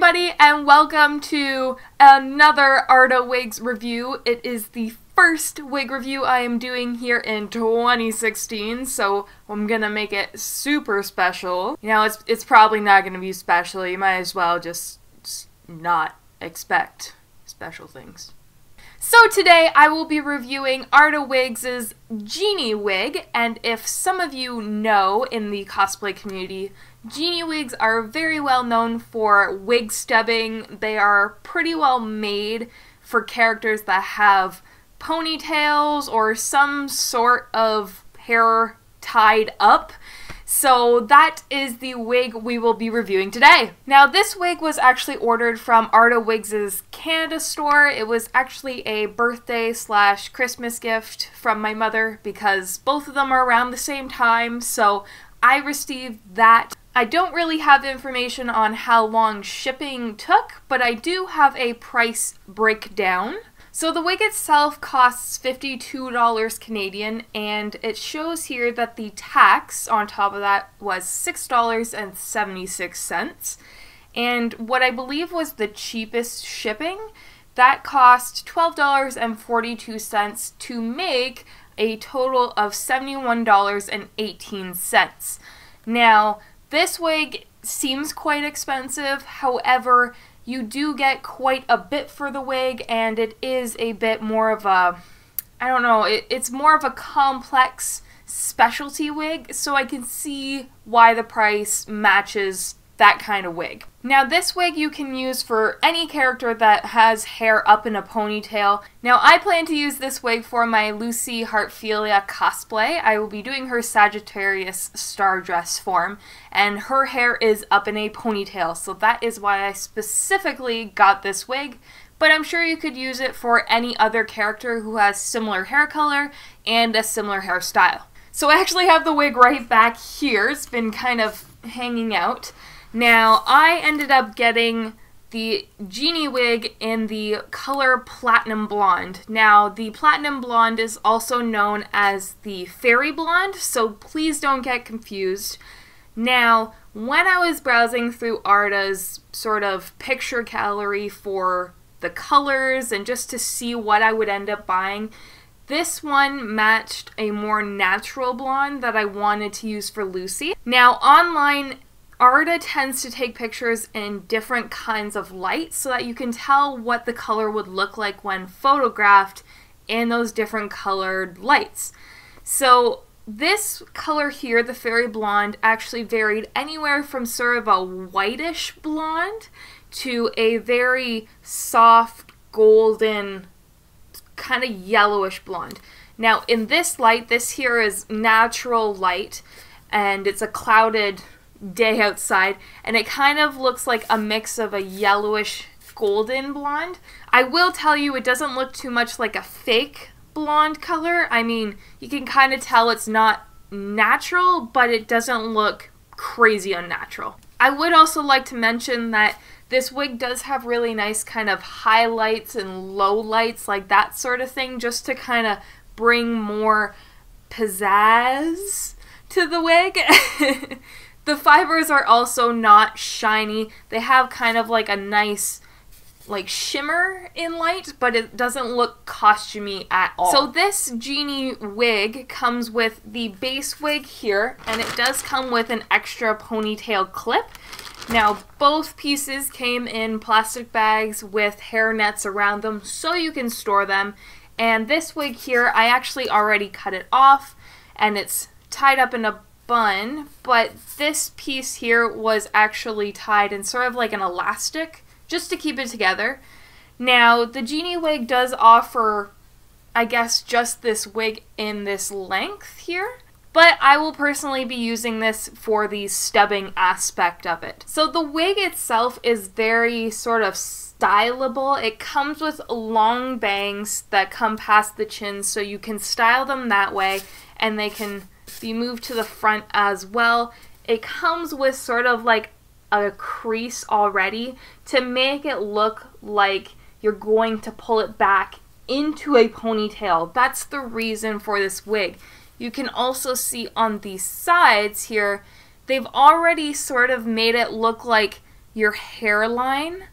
everybody, and welcome to another Arda Wigs review. It is the first wig review I am doing here in 2016, so I'm gonna make it super special. You know, it's probably not gonna be special. You might as well just not expect special things. So today I will be reviewing Arda Wigs' Genie wig, and if some of you know in the cosplay community, Genie wigs are very well known for wig stubbing. They are pretty well made for characters that have ponytails or some sort of hair tied up. So that is the wig we will be reviewing today. Now this wig was actually ordered from Arda Wigs' Canada store. It was actually a birthday / Christmas gift from my mother because both of them are around the same time, so I received that. I don't really have information on how long shipping took, but I do have a price breakdown. So the wig itself costs $52 Canadian, and it shows here that the tax on top of that was $6.76. And what I believe was the cheapest shipping, that cost $12.42 to make a total of $71.18. Now, this wig seems quite expensive, however, you do get quite a bit for the wig, and it is a bit more of a, I don't know, it's more of a complex specialty wig, so I can see why the price matches that kind of wig. Now this wig you can use for any character that has hair up in a ponytail. Now I plan to use this wig for my Lucy Heartfilia cosplay. I will be doing her Sagittarius star dress form, and her hair is up in a ponytail, so that is why I specifically got this wig. But I'm sure you could use it for any other character who has similar hair color and a similar hairstyle. So I actually have the wig right back here. It's been kind of hanging out. Now, I ended up getting the Genie wig in the color Platinum Blonde. Now, the Platinum Blonde is also known as the Fairy Blonde, so please don't get confused. Now, when I was browsing through Arda's sort of picture gallery for the colors and just to see what I would end up buying, this one matched a more natural blonde that I wanted to use for Lucy. Now, online, Arda tends to take pictures in different kinds of light so that you can tell what the color would look like when photographed in those different colored lights. So this color here, the Fairy Blonde, actually varied anywhere from sort of a whitish blonde to a very soft golden kind of yellowish blonde. Now in this light, this here is natural light, and it's a clouded day outside, and it kind of looks like a mix of a yellowish golden blonde. I will tell you, it doesn't look too much like a fake blonde color. I mean, you can kind of tell it's not natural, but it doesn't look crazy unnatural. I would also like to mention that this wig does have really nice kind of highlights and lowlights, like that sort of thing, just to kind of bring more pizzazz to the wig. The fibers are also not shiny. They have kind of like a nice like shimmer in light, but it doesn't look costumey at all. So this Genie wig comes with the base wig here, and it does come with an extra ponytail clip. Now both pieces came in plastic bags with hair nets around them so you can store them. And this wig here, I actually already cut it off, and it's tied up in a bun, but this piece here was actually tied in sort of like an elastic just to keep it together. Now the Genie wig does offer, I guess, just this wig in this length here, but I will personally be using this for the stubbing aspect of it. So the wig itself is very sort of stylable. It comes with long bangs that come past the chin, so you can style them that way, and they can be moved to the front as well. It comes with sort of like a crease already to make it look like you're going to pull it back into a ponytail. That's the reason for this wig. You can also see on the sides here, they've already sort of made it look like your hairline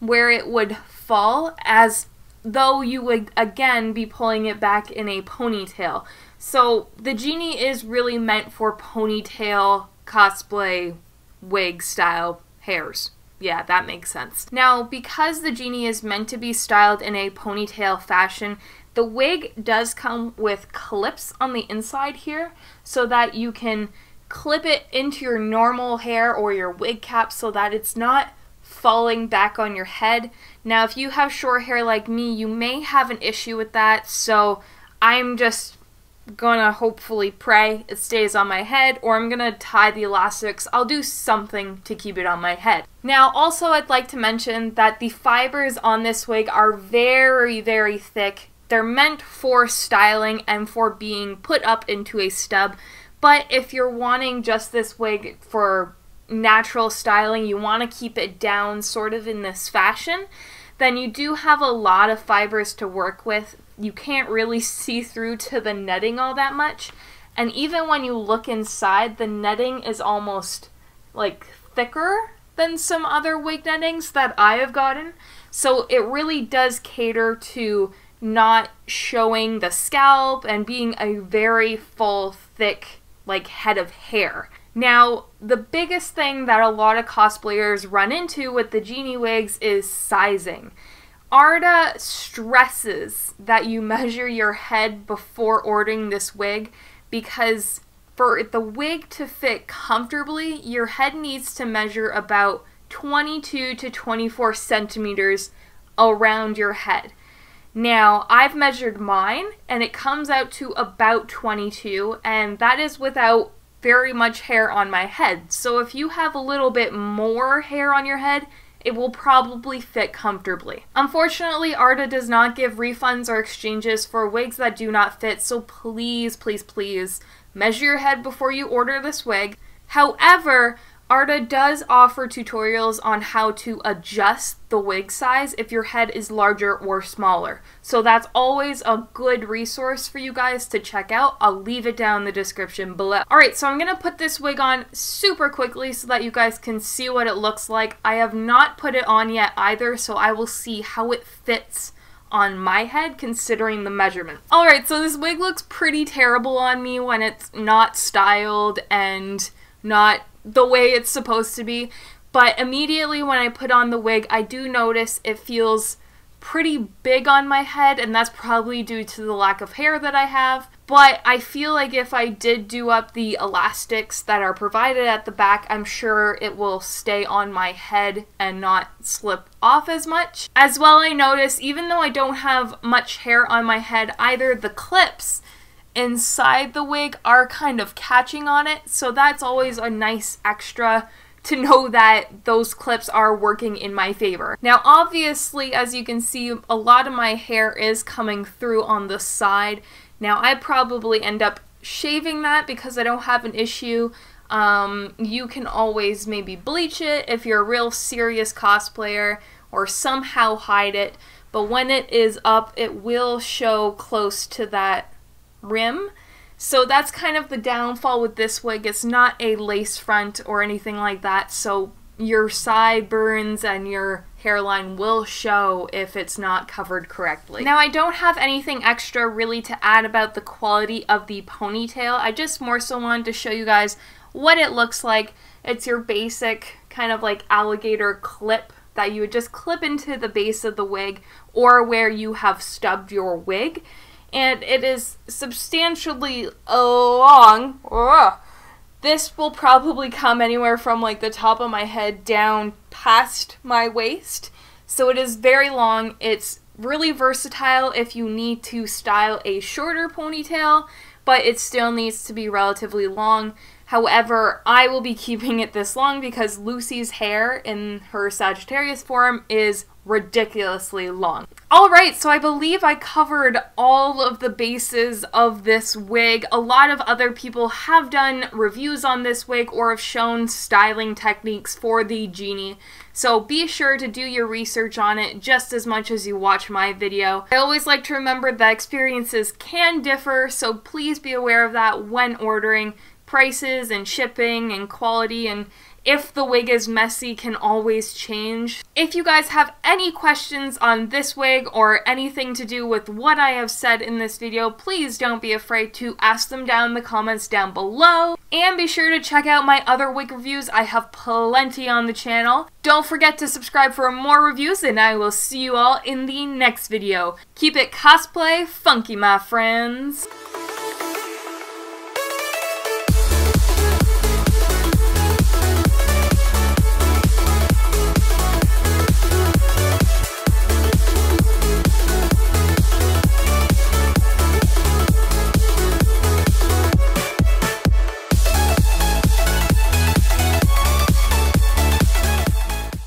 where it would fall, as though you would again be pulling it back in a ponytail. So the Genie is really meant for ponytail cosplay wig style hairs. Yeah, that makes sense. Now, because the Genie is meant to be styled in a ponytail fashion, the wig does come with clips on the inside here so that you can clip it into your normal hair or your wig cap so that it's not falling back on your head. Now, if you have short hair like me, you may have an issue with that, so I'm just gonna hopefully pray it stays on my head, or I'm gonna tie the elastics. I'll do something to keep it on my head. Now, also I'd like to mention that the fibers on this wig are very, very thick. They're meant for styling and for being put up into a stub, but if you're wanting just this wig for natural styling, you want to keep it down sort of in this fashion, then you do have a lot of fibers to work with. You can't really see through to the netting all that much, and even when you look inside, the netting is almost like thicker than some other wig nettings that I have gotten, so it really does cater to not showing the scalp and being a very full, thick, like, head of hair. Now, the biggest thing that a lot of cosplayers run into with the Genie wigs is sizing. Arda stresses that you measure your head before ordering this wig, because for the wig to fit comfortably, your head needs to measure about 22 to 24 centimeters around your head. Now, I've measured mine, and it comes out to about 22, and that is without very much hair on my head. So if you have a little bit more hair on your head, it will probably fit comfortably. Unfortunately, Arda does not give refunds or exchanges for wigs that do not fit, so please, please, please measure your head before you order this wig. However, Arda does offer tutorials on how to adjust the wig size if your head is larger or smaller. So that's always a good resource for you guys to check out. I'll leave it down in the description below. Alright, so I'm going to put this wig on super quickly so that you guys can see what it looks like. I have not put it on yet either, so I will see how it fits on my head considering the measurement. Alright, so this wig looks pretty terrible on me when it's not styled and not the way it's supposed to be, but immediately when I put on the wig, I do notice it feels pretty big on my head, and that's probably due to the lack of hair that I have. But I feel like if I did do up the elastics that are provided at the back, I'm sure it will stay on my head and not slip off as much. As well, I notice even though I don't have much hair on my head either, the clips inside the wig are kind of catching on it, so that's always a nice extra to know that those clips are working in my favor. Now obviously, as you can see, a lot of my hair is coming through on the side. Now I probably end up shaving that because I don't have an issue. You can always maybe bleach it if you're a real serious cosplayer, or somehow hide it, but when it is up, it will show close to that rim. So that's kind of the downfall with this wig. It's not a lace front or anything like that, so your sideburns and your hairline will show if it's not covered correctly. Now, I don't have anything extra really to add about the quality of the ponytail. I just more so wanted to show you guys what it looks like. It's your basic kind of like alligator clip that you would just clip into the base of the wig or where you have stubbed your wig. And it is substantially long. Ugh. This will probably come anywhere from like the top of my head down past my waist. So it is very long. It's really versatile if you need to style a shorter ponytail, but it still needs to be relatively long. However, I will be keeping it this long because Lucy's hair in her Sagittarius form is ridiculously long. Alright, so I believe I covered all of the bases of this wig. A lot of other people have done reviews on this wig or have shown styling techniques for the Genie, so be sure to do your research on it just as much as you watch my video. I always like to remember that experiences can differ, so please be aware of that when ordering. prices and shipping and quality, and if the wig is messy, can always change. If you guys have any questions on this wig or anything to do with what I have said in this video, please don't be afraid to ask them down in the comments down below. And be sure to check out my other wig reviews. I have plenty on the channel. Don't forget to subscribe for more reviews, and I will see you all in the next video. Keep it cosplay funky, my friends.